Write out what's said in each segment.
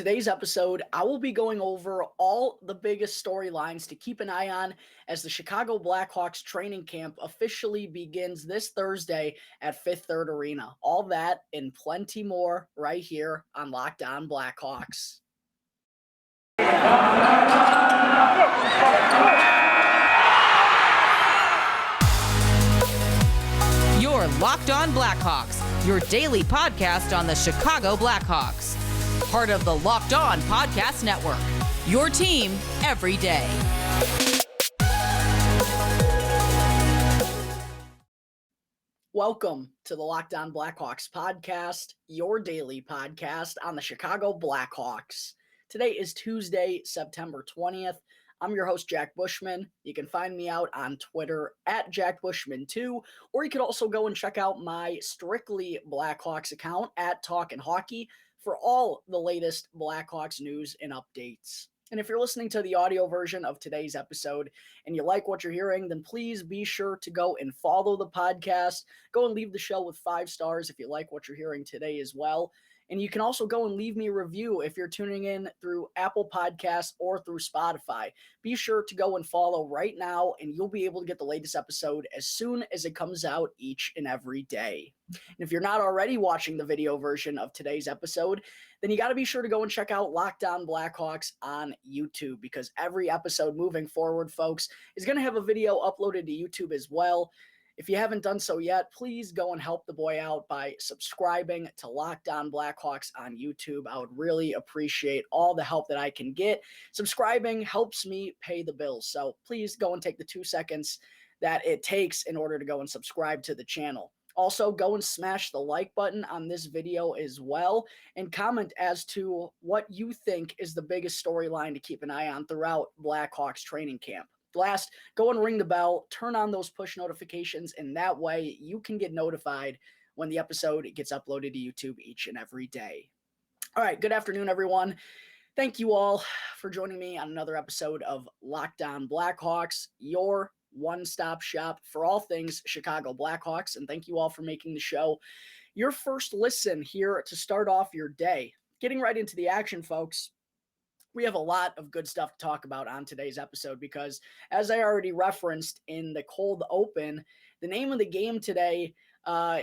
Today's episode, I will be going over all the biggest storylines to keep an eye on as the Chicago Blackhawks training camp officially begins this Thursday at Fifth Third Arena. All that and plenty more right here on Locked On Blackhawks. You're Locked On Blackhawks, your daily podcast on the Chicago Blackhawks. Part of the Locked On Podcast Network, your team every day. Welcome to the Locked On Blackhawks podcast, your daily podcast on the Chicago Blackhawks. Today is Tuesday, September 20th. I'm your host, Jack Bushman. You can find me out on Twitter at JackBushman2, or you could also go and check out my Strictly Blackhawks account at Talkin' Hockey for all the latest Blackhawks news and updates. And if you're listening to the audio version of today's episode and you like what you're hearing, then please be sure to go and follow the podcast. Go and leave the show with 5 stars if you like what you're hearing today as well. And you can also go and leave me a review if you're tuning in through Apple Podcasts or through Spotify. Be sure to go and follow right now, and you'll be able to get the latest episode as soon as it comes out each and every day. And if you're not already watching the video version of today's episode, then you got to be sure to go and check out Locked On Blackhawks on YouTube, because every episode moving forward, folks, is going to have a video uploaded to YouTube as well. If you haven't done so yet, please go and help the boy out by subscribing to Locked On Blackhawks on YouTube. I would really appreciate all the help that I can get. Subscribing helps me pay the bills, so please go and take the 2 seconds that it takes in order to go and subscribe to the channel. Also, go and smash the like button on this video as well, and comment as to what you think is the biggest storyline to keep an eye on throughout Blackhawks training camp. Last, go and ring the bell, turn on those push notifications, and that way you can get notified when the episode gets uploaded to YouTube each and every day. All right, good afternoon, everyone. Thank you all for joining me on another episode of Locked On Blackhawks, your one-stop shop for all things Chicago Blackhawks, and thank you all for making the show your first listen here to start off your day. Getting right into the action, folks. We have a lot of good stuff to talk about on today's episode because, as I already referenced in the cold open, the name of the game today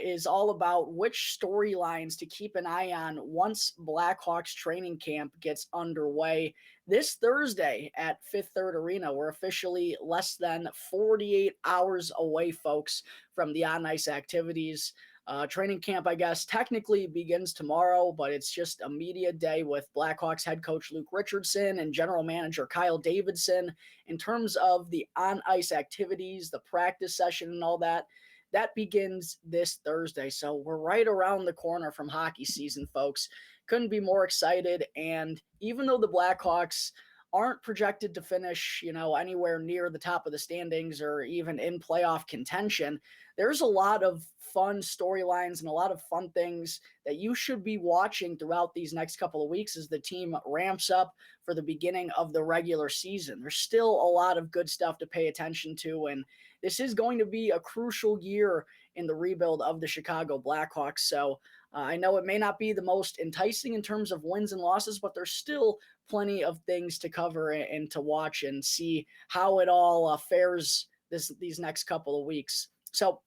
is all about which storylines to keep an eye on once Blackhawks training camp gets underway this Thursday at Fifth Third Arena. We're officially less than 48 hours away, folks, from the on-ice activities. Training camp, I guess, technically begins tomorrow, but it's just a media day with Blackhawks head coach Luke Richardson and general manager Kyle Davidson. In terms of the on-ice activities, the practice session and all that, that begins this Thursday. So we're right around the corner from hockey season, folks. Couldn't be more excited. And even though the Blackhawks aren't projected to finish, anywhere near the top of the standings or even in playoff contention, there's a lot of fun storylines and a lot of fun things that you should be watching throughout these next couple of weeks as the team ramps up for the beginning of the regular season. There's still a lot of good stuff to pay attention to, and this is going to be a crucial year in the rebuild of the Chicago Blackhawks. So I know it may not be the most enticing in terms of wins and losses, but there's still plenty of things to cover and to watch and see how it all fares these next couple of weeks. So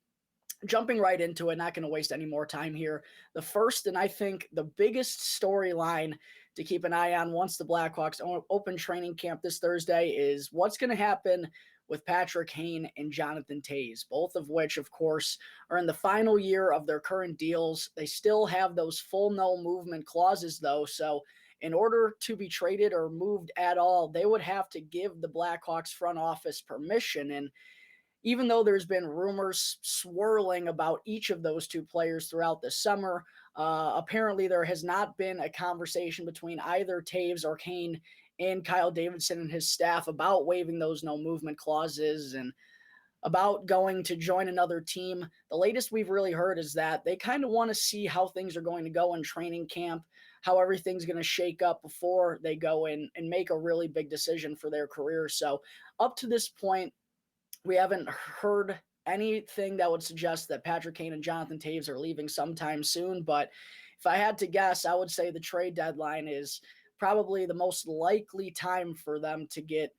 jumping right into it, not going to waste any more time here. The first, and I think the biggest storyline to keep an eye on once the Blackhawks open training camp this Thursday is what's going to happen with Patrick Kane and Jonathan Toews, both of which, of course, are in the final year of their current deals. They still have those full no movement clauses, though, so in order to be traded or moved at all, they would have to give the Blackhawks front office permission. And even though there's been rumors swirling about each of those two players throughout the summer, apparently there has not been a conversation between either Toews or Kane and Kyle Davidson and his staff about waiving those no movement clauses and about going to join another team. The latest we've really heard is that they kind of want to see how things are going to go in training camp, how everything's going to shake up before they go in and make a really big decision for their career. So up to this point, we haven't heard anything that would suggest that Patrick Kane and Jonathan Toews are leaving sometime soon. But if I had to guess, I would say the trade deadline is probably the most likely time for them to get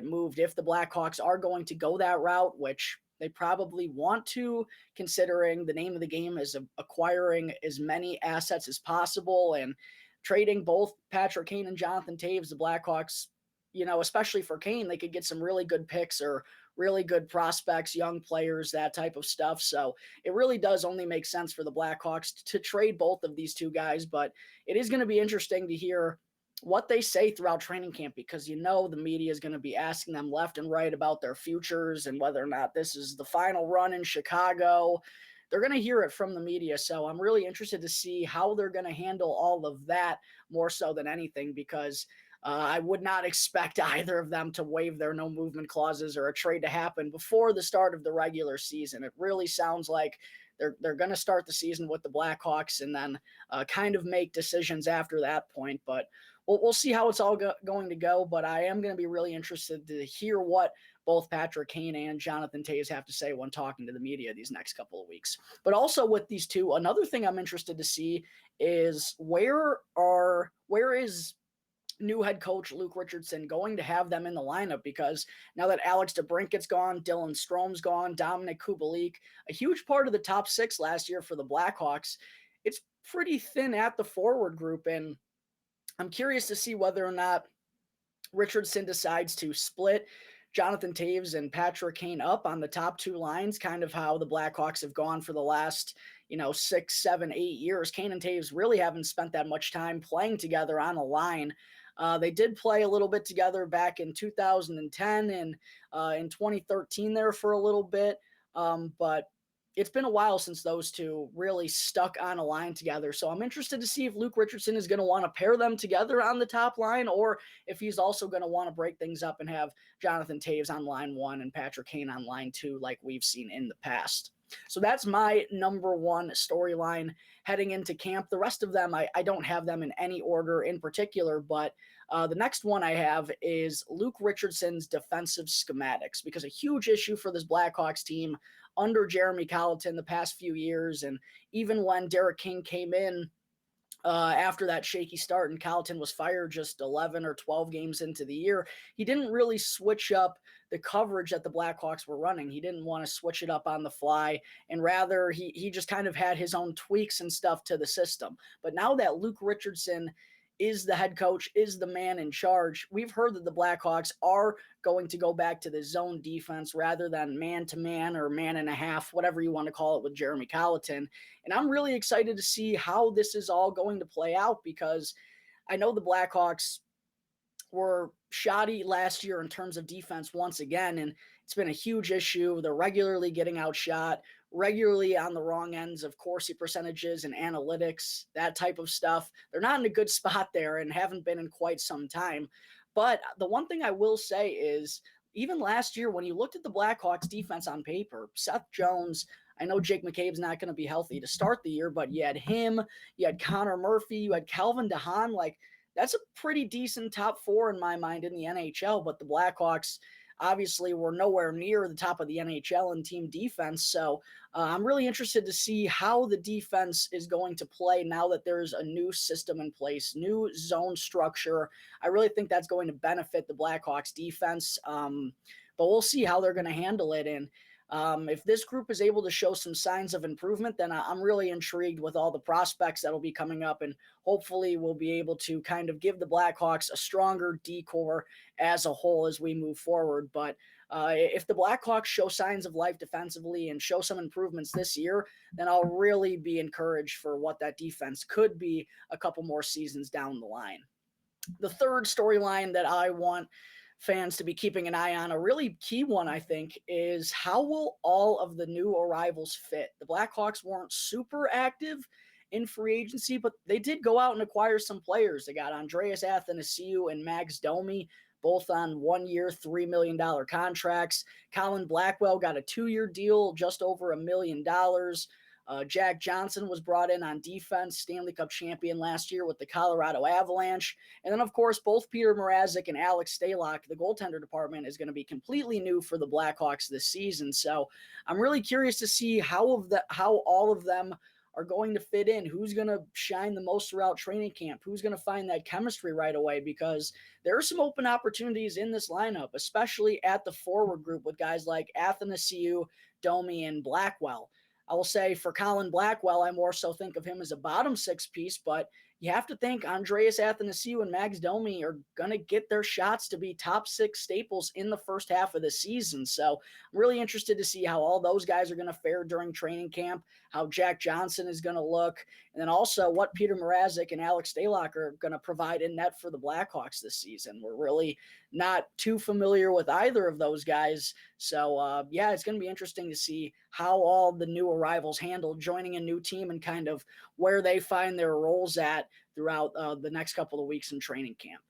moved if the Blackhawks are going to go that route, which they probably want to, considering the name of the game is acquiring as many assets as possible and trading both Patrick Kane and Jonathan Toews. The Blackhawks, especially for Kane, they could get some really good picks or really good prospects, young players, that type of stuff. So it really does only make sense for the Blackhawks to trade both of these two guys. But it is going to be interesting to hear what they say throughout training camp, because the media is going to be asking them left and right about their futures and whether or not this is the final run in Chicago. They're going to hear it from the media. So I'm really interested to see how they're going to handle all of that more so than anything, because I would not expect either of them to waive their no movement clauses or a trade to happen before the start of the regular season. It really sounds like they're going to start the season with the Blackhawks and then kind of make decisions after that point. But we'll see how it's all going to go. But I am going to be really interested to hear what both Patrick Kane and Jonathan Toews have to say when talking to the media these next couple of weeks. But also with these two, another thing I'm interested to see is where is new head coach Luke Richardson going to have them in the lineup, because now that Alex DeBrincat's gone, Dylan Strome's gone, Dominic Kubalik, a huge part of the top six last year for the Blackhawks, it's pretty thin at the forward group. And I'm curious to see whether or not Richardson decides to split Jonathan Toews and Patrick Kane up on the top two lines, kind of how the Blackhawks have gone for the last 6, 7, 8 years. Kane and Toews really haven't spent that much time playing together on a line. They did play a little bit together back in 2010 and in 2013 there for a little bit, but it's been a while since those two really stuck on a line together. So I'm interested to see if Luke Richardson is going to want to pair them together on the top line, or if he's also going to want to break things up and have Jonathan Toews on line one and Patrick Kane on line two like we've seen in the past. So that's my number one storyline heading into camp. The rest of them, I don't have them in any order in particular, but the next one I have is Luke Richardson's defensive schematics, because a huge issue for this Blackhawks team under Jeremy Colliton the past few years, and even when Derek King came in after that shaky start and Colliton was fired just 11 or 12 games into the year, he didn't really switch up the coverage that the Blackhawks were running. He didn't want to switch it up on the fly, and rather he just kind of had his own tweaks and stuff to the system. But now that Luke Richardson is the head coach, is the man in charge, we've heard that the Blackhawks are going to go back to the zone defense rather than man-to-man or man-and-a-half, whatever you want to call it, with Jeremy Colliton. And I'm really excited to see how this is all going to play out, because I know the Blackhawks were shoddy last year in terms of defense once again, and it's been a huge issue. They're regularly getting outshot, regularly on the wrong ends of Corsi percentages and analytics, that type of stuff. They're not in a good spot there and haven't been in quite some time. But the one thing I will say is, even last year, when you looked at the Blackhawks defense on paper, Seth Jones, I know Jake McCabe's not going to be healthy to start the year, but you had him, you had Connor Murphy, you had Calvin DeHaan. Like, that's a pretty decent top four in my mind in the NHL, but the Blackhawks obviously were nowhere near the top of the NHL in team defense. So I'm really interested to see how the defense is going to play now that there's a new system in place, new zone structure. I really think that's going to benefit the Blackhawks defense, but we'll see how they're going to handle it. And if this group is able to show some signs of improvement, then I'm really intrigued with all the prospects that will be coming up, and hopefully we'll be able to kind of give the Blackhawks a stronger D-core as a whole as we move forward. But if the Blackhawks show signs of life defensively and show some improvements this year, then I'll really be encouraged for what that defense could be a couple more seasons down the line. The third storyline that I want fans to be keeping an eye on, a really key one, I think, is how will all of the new arrivals fit? The Blackhawks weren't super active in free agency, but they did go out and acquire some players. They got Andreas Athanasiou and Max Domi, both on 1 year, $3 million contracts. Colin Blackwell got a 2-year deal, just over $1 million. Jack Johnson was brought in on defense, Stanley Cup champion last year with the Colorado Avalanche. And then, of course, both Peter Mrazek and Alex Stalock, the goaltender department, is going to be completely new for the Blackhawks this season. So I'm really curious to see how all of them are going to fit in, who's going to shine the most throughout training camp, who's going to find that chemistry right away, because there are some open opportunities in this lineup, especially at the forward group with guys like Athanasiou, Domi, and Blackwell. I will say for Colin Blackwell, I more so think of him as a bottom six piece, but you have to think Andreas Athanasiou and Max Domi are going to get their shots to be top six staples in the first half of the season. So I'm really interested to see how all those guys are going to fare during training camp, how Jack Johnson is going to look, and then also what Peter Mrazek and Alex Stalock are going to provide in net for the Blackhawks this season. We're really not too familiar with either of those guys. So, it's going to be interesting to see how all the new arrivals handle joining a new team and kind of where they find their roles at throughout the next couple of weeks in training camp.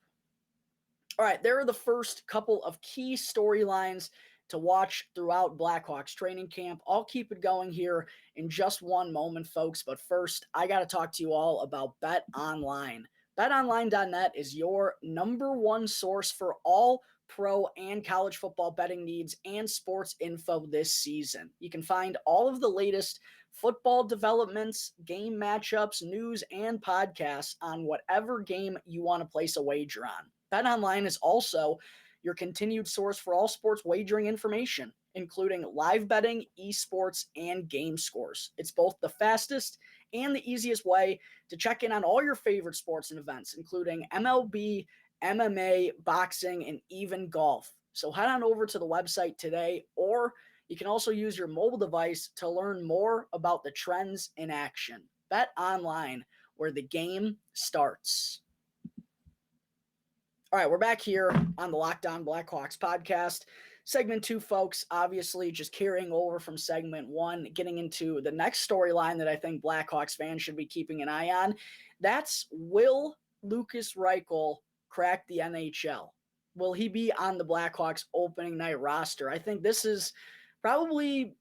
All right, there are the first couple of key storylines to watch throughout Blackhawks training camp. I'll keep it going here in just one moment, folks. But first, I got to talk to you all about BetOnline. BetOnline.net is your number one source for all pro and college football betting needs and sports info this season. You can find all of the latest football developments, game matchups, news, and podcasts on whatever game you want to place a wager on. BetOnline is also your continued source for all sports wagering information, including live betting, esports, and game scores. It's both the fastest and the easiest way to check in on all your favorite sports and events, including MLB, MMA, boxing, and even golf. So head on over to the website today, or you can also use your mobile device to learn more about the trends in action. Bet online, where the game starts. All right, we're back here on the Locked On Blackhawks podcast. Segment 2, folks, obviously just carrying over from segment 1, getting into the next storyline that I think Blackhawks fans should be keeping an eye on. That's, will Lukas Reichel crack the NHL? Will he be on the Blackhawks opening night roster? I think this is probably,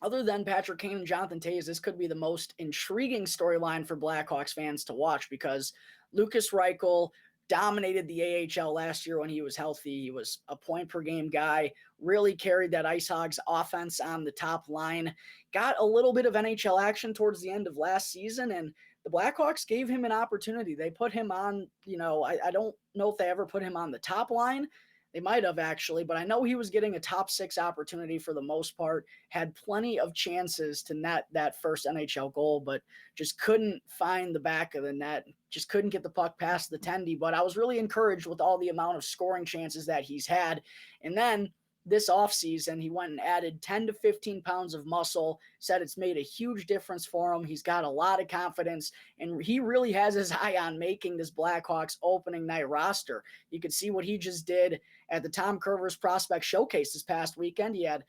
other than Patrick Kane and Jonathan Toews, this could be the most intriguing storyline for Blackhawks fans to watch, because Lukas Reichel dominated the AHL last year when he was healthy. He was a point-per-game guy, really carried that Ice Hogs offense on the top line, got a little bit of NHL action towards the end of last season, and the Blackhawks gave him an opportunity. They put him on, I don't know if they ever put him on the top line. They might have, actually, but I know he was getting a top 6 opportunity for the most part, had plenty of chances to net that first NHL goal, but just couldn't find the back of the net, just couldn't get the puck past the tendy. But I was really encouraged with all the amount of scoring chances that he's had. And then this offseason, he went and added 10 to 15 pounds of muscle, said it's made a huge difference for him. He's got a lot of confidence, and he really has his eye on making this Blackhawks opening night roster. You could see what he just did at the Tom Curver's Prospect Showcase this past weekend. He had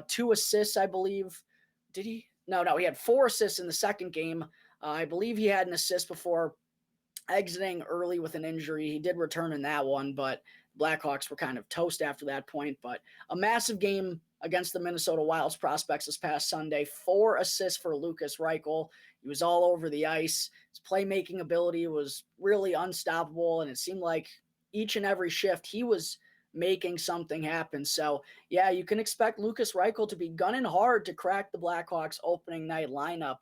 2 assists, I believe. Did he? No, he had 4 assists in the second game. I believe he had an assist before exiting early with an injury. He did return in that one, but Blackhawks were kind of toast after that point. But a massive game against the Minnesota Wild's prospects this past Sunday. 4 assists for Lukas Reichel. He was all over the ice. His playmaking ability was really unstoppable, and it seemed like each and every shift he was making something happen. So, yeah, you can expect Lukas Reichel to be gunning hard to crack the Blackhawks opening night lineup.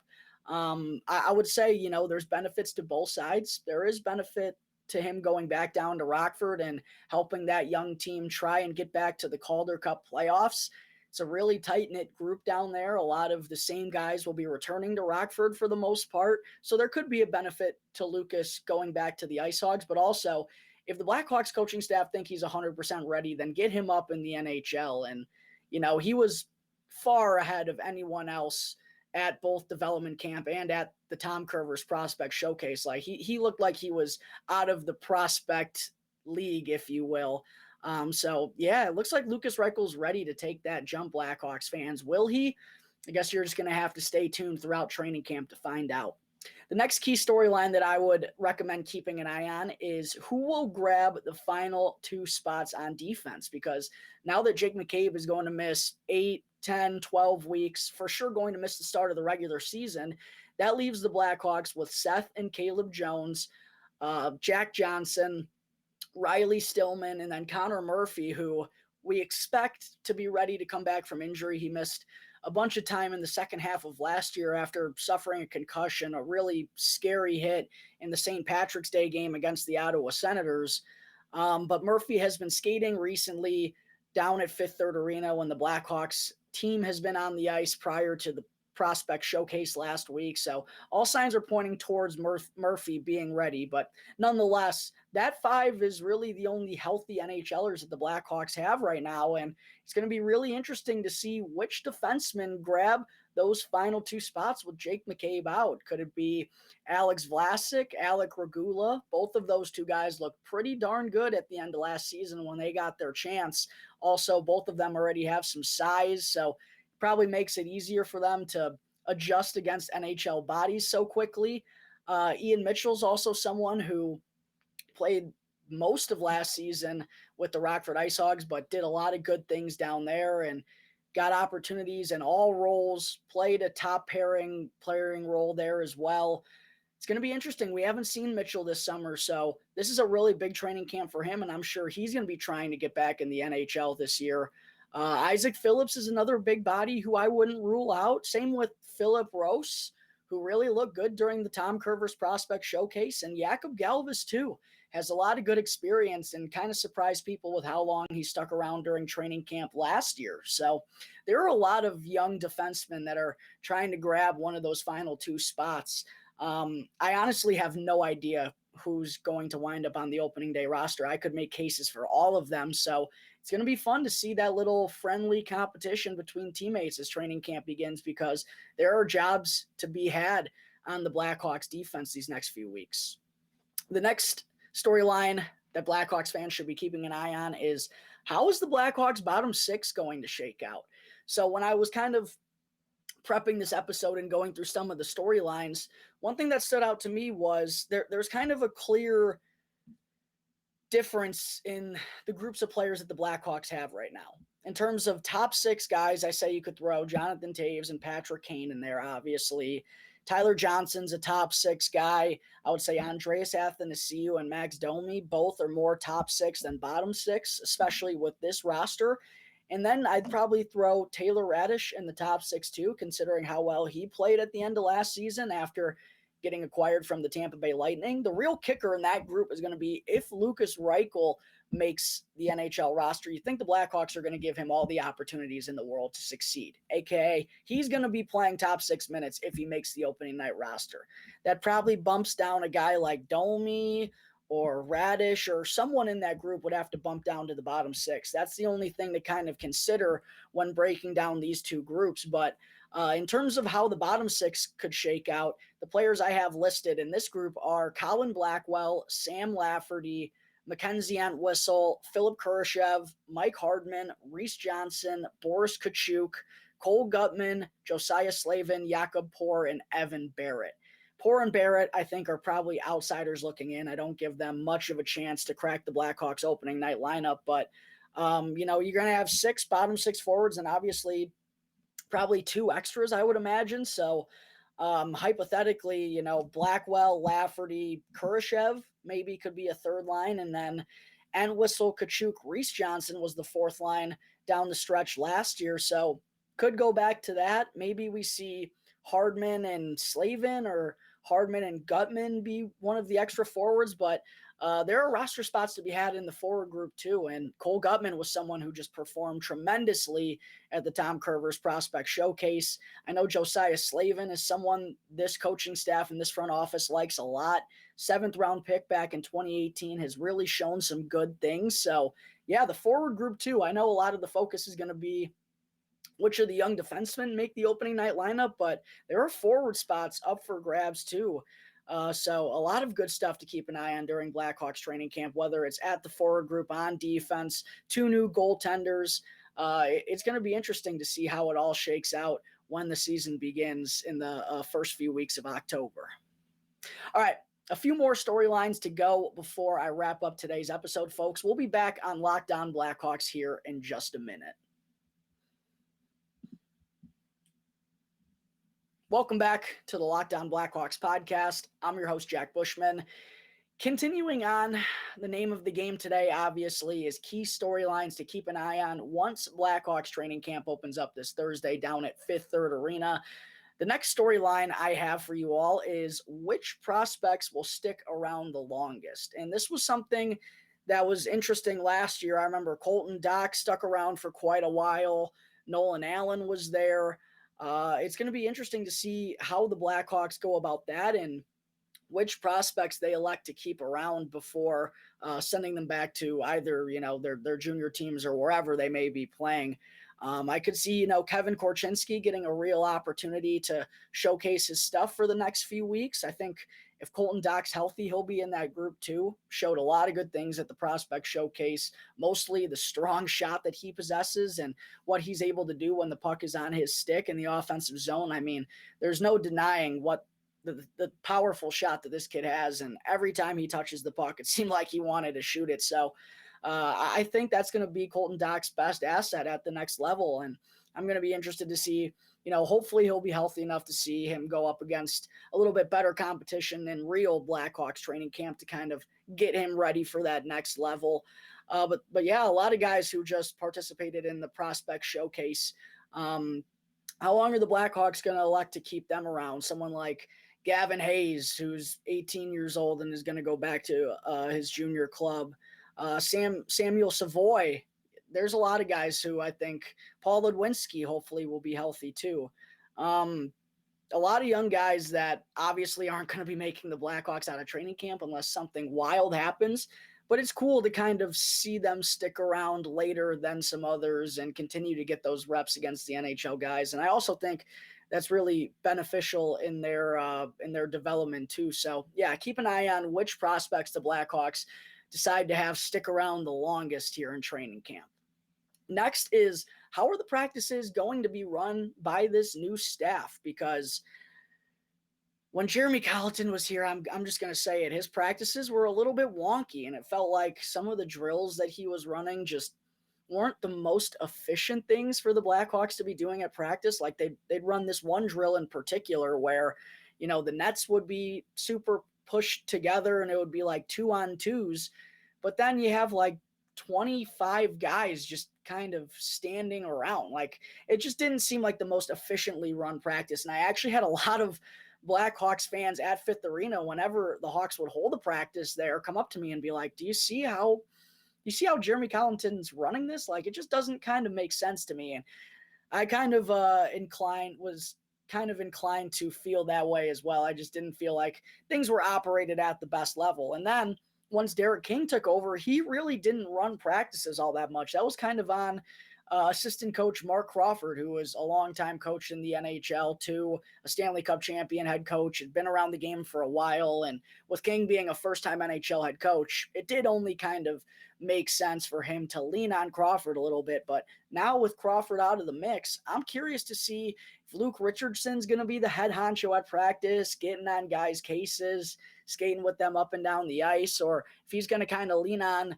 I would say, there's benefits to both sides. There is benefit to him going back down to Rockford and helping that young team try and get back to the Calder Cup playoffs. It's a really tight-knit group down there. A lot of the same guys will be returning to Rockford for the most part. So there could be a benefit to Lukas going back to the Ice Hogs. But also, if the Blackhawks coaching staff think he's 100% ready, then get him up in the NHL. And, he was far ahead of anyone else at both development camp and at the Tom Curver's Prospect Showcase. Like he looked like he was out of the prospect league, if you will. It looks like Lukas Reichel's ready to take that jump, Blackhawks fans. Will he? I guess you're just going to have to stay tuned throughout training camp to find out. The next key storyline that I would recommend keeping an eye on is who will grab the final 2 spots on defense, because now that Jake McCabe is going to miss 8, 10, 12 weeks, for sure going to miss the start of the regular season, that leaves the Blackhawks with Seth and Caleb Jones, Jack Johnson, Riley Stillman, and then Connor Murphy, who we expect to be ready to come back from injury. He missed a bunch of time in the second half of last year after suffering a concussion, a really scary hit in the St. Patrick's Day game against the Ottawa Senators. But Murphy has been skating recently down at Fifth Third Arena when the Blackhawks team has been on the ice prior to the prospect showcase last week. So all signs are pointing towards Murphy being ready. But nonetheless, that five is really the only healthy NHLers that the Blackhawks have right now. And it's going to be really interesting to see which defensemen grab those final two spots with Jake McCabe out. Could it be Alex Vlasic, Alec Regula? Both of those two guys looked pretty darn good at the end of last season when they got their chance. Also, both of them already have some size, so probably makes it easier for them to adjust against NHL bodies so quickly. Ian Mitchell's also someone who played most of last season with the Rockford IceHogs, but did a lot of good things down there and got opportunities in all roles, played a top pairing role there as well. It's going to be interesting. We haven't seen Mitchell this summer, so this is a really big training camp for him, and I'm sure he's going to be trying to get back in the NHL this year. Isaac Phillips is another big body who I wouldn't rule out. Same with Philip Rose, who really looked good during the Tom Curvers Prospect Showcase. And Jakub Galvas, too, has a lot of good experience and kind of surprised people with how long he stuck around during training camp last year. So there are a lot of young defensemen that are trying to grab one of those final two spots. I honestly have no idea who's going to wind up on the opening day roster. I could make cases for all of them. So it's going to be fun to see that little friendly competition between teammates as training camp begins, because there are jobs to be had on the Blackhawks defense these next few weeks. The next storyline that Blackhawks fans should be keeping an eye on is, how is the Blackhawks bottom six going to shake out? So when I was kind of prepping this episode and going through some of the storylines, one thing that stood out to me was there's kind of a clear difference in the groups of players that the Blackhawks have right now. In terms of top six guys, I say you could throw Jonathan Toews and Patrick Kane in there, obviously. Tyler Johnson's a top six guy. I would say Andreas Athanasiou and Max Domi, both are more top six than bottom six, especially with this roster. And then I'd probably throw Taylor Radish in the top six too, considering how well he played at the end of last season after getting acquired from the Tampa Bay Lightning. The real kicker in that group is going to be if Lukas Reichel makes the NHL roster. You think the Blackhawks are going to give him all the opportunities in the world to succeed, aka he's going to be playing top 6 minutes if he makes the opening night roster. That probably bumps down a guy like Domi or Radish, or someone in that group would have to bump down to the bottom six. That's the only thing to kind of consider when breaking down these two groups. But in terms of how the bottom six could shake out, the players I have listed in this group are Colin Blackwell, Sam Lafferty, Mackenzie Entwistle, Philip Kurashev, Mike Hardman, Reese Johnson, Boris Kachuk, Cole Gutman, Josiah Slavin, Jakob Poor, and Evan Barrett. Poor and Barrett, I think, are probably outsiders looking in. I don't give them much of a chance to crack the Blackhawks opening night lineup, but you're going to have bottom six forwards and obviously probably two extras, I would imagine. So hypothetically, Blackwell, Lafferty, Kurashev maybe could be a third line, and then Entwistle, Kachuk, Reese Johnson was the fourth line down the stretch last year. So could go back to that. Maybe we see Hardman and Slavin or Hardman and Gutman be one of the extra forwards, but there are roster spots to be had in the forward group too. And Cole Gutman was someone who just performed tremendously at the Tom Curvers Prospect Showcase. I know Josiah Slavin is someone this coaching staff and this front office likes a lot. 7th round pick back in 2018 has really shown some good things. So yeah, the forward group too. I know a lot of the focus is going to be which of the young defensemen make the opening night lineup, but there are forward spots up for grabs too. So a lot of good stuff to keep an eye on during Blackhawks training camp, whether it's at the forward group, on defense, 2 new goaltenders. It's going to be interesting to see how it all shakes out when the season begins in the first few weeks of October. All right. A few more storylines to go before I wrap up today's episode, folks. We'll be back on Locked On Blackhawks here in just a minute. Welcome back to the Locked On Blackhawks podcast. I'm your host, Jack Bushman. Continuing on, the name of the game today, obviously, is key storylines to keep an eye on once Blackhawks training camp opens up this Thursday down at Fifth Third Arena. The next storyline I have for you all is which prospects will stick around the longest. And this was something that was interesting last year. I remember Colton Dach stuck around for quite a while. Nolan Allen was there. It's going to be interesting to see how the Blackhawks go about that and which prospects they elect to keep around before sending them back to either, their junior teams or wherever they may be playing. I could see, Kevin Korchinski getting a real opportunity to showcase his stuff for the next few weeks. I think if Colton Dach's healthy, he'll be in that group too. Showed a lot of good things at the prospect showcase, mostly the strong shot that he possesses and what he's able to do when the puck is on his stick in the offensive zone. I mean, there's no denying what the powerful shot that this kid has, and every time he touches the puck, it seemed like he wanted to shoot it. So I think that's going to be Colton Dach's best asset at the next level, and I'm going to be interested to see, hopefully he'll be healthy enough to see him go up against a little bit better competition in real Blackhawks training camp to kind of get him ready for that next level. But yeah, a lot of guys who just participated in the prospect showcase. How long are the Blackhawks going to elect to keep them around? Someone like Gavin Hayes, who's 18 years old and is going to go back to his junior club. Samuel Savoy. There's a lot of guys who I think Paul Ludwinski hopefully will be healthy too. A lot of young guys that obviously aren't going to be making the Blackhawks out of training camp unless something wild happens. But it's cool to kind of see them stick around later than some others and continue to get those reps against the NHL guys. And I also think that's really beneficial in their development too. So yeah, keep an eye on which prospects the Blackhawks decide to have stick around the longest here in training camp. Next is, how are the practices going to be run by this new staff? Because when Jeremy Colleton was here, I'm just going to say it, his practices were a little bit wonky, and it felt like some of the drills that he was running just weren't the most efficient things for the Blackhawks to be doing at practice. Like they'd run this one drill in particular where, the nets would be super pushed together and it would be like 2-on-2s, but then you have like 25 guys just kind of standing around. Like it just didn't seem like the most efficiently run practice. And I actually had a lot of Blackhawks fans at Fifth Arena, whenever the Hawks would hold a practice there, come up to me and be like, do you see how Jeremy Colleton's running this? Like, it just doesn't kind of make sense to me. And I kind of was inclined to feel that way as well. I just didn't feel like things were operated at the best level. And then once Derek King took over, he really didn't run practices all that much. That was kind of on assistant coach Mark Crawford, who was a longtime coach in the NHL too, a Stanley Cup champion head coach, had been around the game for a while. And with King being a first-time NHL head coach, it did only kind of make sense for him to lean on Crawford a little bit. But now with Crawford out of the mix, I'm curious to see if Luke Richardson's going to be the head honcho at practice, getting on guys' cases, skating with them up and down the ice, or if he's going to kind of lean on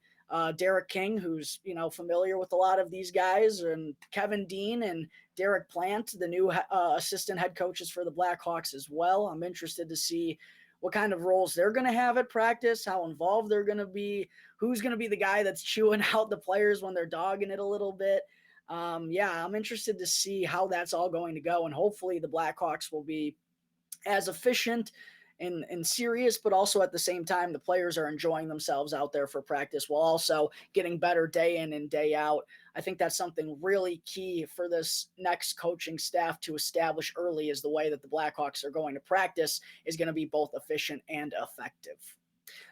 Derek King, who's, familiar with a lot of these guys, and Kevin Dean and Derek Plant, the new assistant head coaches for the Blackhawks as well. I'm interested to see what kind of roles they're going to have at practice, how involved they're going to be, who's going to be the guy that's chewing out the players when they're dogging it a little bit. I'm interested to see how that's all going to go, and hopefully the Blackhawks will be as efficient and serious, but also at the same time, the players are enjoying themselves out there for practice while also getting better day in and day out. I think that's something really key for this next coaching staff to establish early, is the way that the Blackhawks are going to practice is going to be both efficient and effective.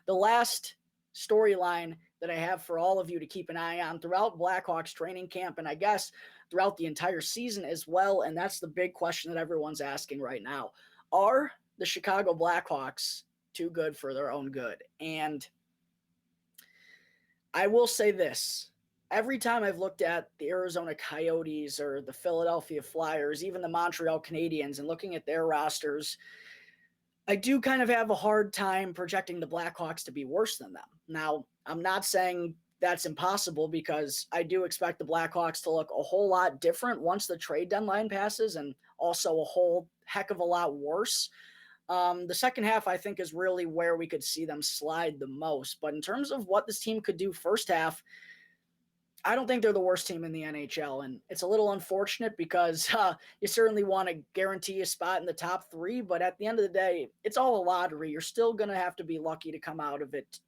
The last storyline that I have for all of you to keep an eye on throughout Blackhawks training camp, and I guess throughout the entire season as well, and that's the big question that everyone's asking right now. Are the Chicago Blackhawks too good for their own good? And I will say this. Every time I've looked at the Arizona Coyotes or the Philadelphia Flyers, even the Montreal Canadiens, and looking at their rosters, I do kind of have a hard time projecting the Blackhawks to be worse than them. Now, I'm not saying that's impossible, because I do expect the Blackhawks to look a whole lot different once the trade deadline passes, and also a whole heck of a lot worse. The second half, I think, is really where we could see them slide the most. But in terms of what this team could do first half, I don't think they're the worst team in the NHL, and it's a little unfortunate because you certainly want to guarantee a spot in the top three, but at the end of the day, it's all a lottery. You're still going to have to be lucky to come out of it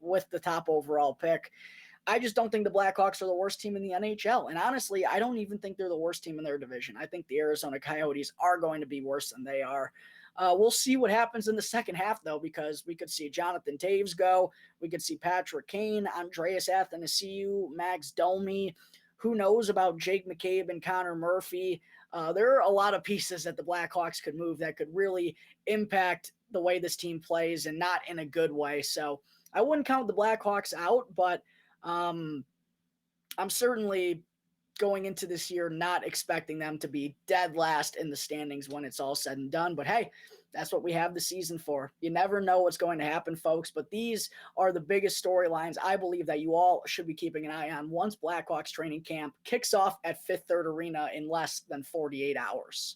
with the top overall pick. I just don't think the Blackhawks are the worst team in the NHL, and honestly, I don't even think they're the worst team in their division. I think the Arizona Coyotes are going to be worse than they are. We'll see what happens in the second half, though, because we could see Jonathan Toews go. We could see Patrick Kane, Andreas Athanasiou, Max Domi. Who knows about Jake McCabe and Connor Murphy? There are a lot of pieces that the Blackhawks could move that could really impact the way this team plays, and not in a good way. So I wouldn't count the Blackhawks out, but I'm certainly going into this year not expecting them to be dead last in the standings when it's all said and done. But hey, that's what we have the season for. You never know what's going to happen, folks, but these are the biggest storylines I believe that you all should be keeping an eye on once Blackhawks training camp kicks off at Fifth Third Arena in less than 48 hours.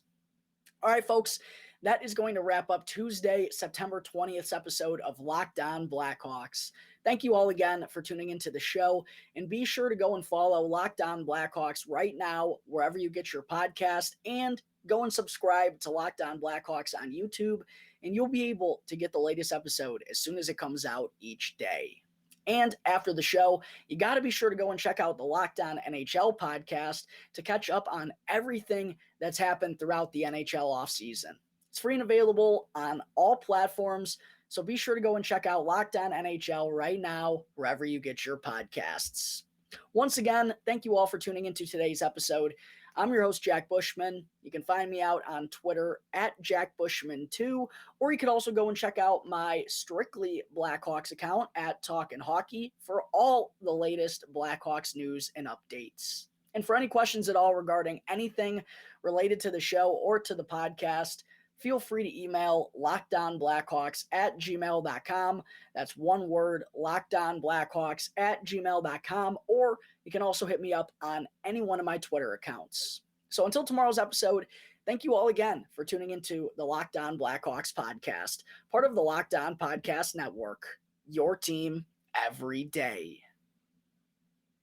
All right, folks, that is going to wrap up Tuesday, September 20th episode of Locked On Blackhawks. Thank you all again for tuning into the show, and be sure to go and follow Locked On Blackhawks right now, wherever you get your podcast, and go and subscribe to Locked On Blackhawks on YouTube, and you'll be able to get the latest episode as soon as it comes out each day. And after the show, you got to be sure to go and check out the Locked On NHL podcast to catch up on everything that's happened throughout the NHL offseason. It's free and available on all platforms, so be sure to go and check out Locked On NHL right now, wherever you get your podcasts. Once again, thank you all for tuning into today's episode. I'm your host, Jack Bushman. You can find me out on Twitter at JackBushman2, or you could also go and check out my Strictly Blackhawks account at Talkin' Hockey for all the latest Blackhawks news and updates. And for any questions at all regarding anything related to the show or to the podcast, feel free to email lockedonblackhawks@gmail.com. That's one word, lockedonblackhawks@gmail.com, or you can also hit me up on any one of my Twitter accounts. So until tomorrow's episode, thank you all again for tuning into the Locked On Blackhawks podcast, part of the Locked On Podcast Network, your team every day.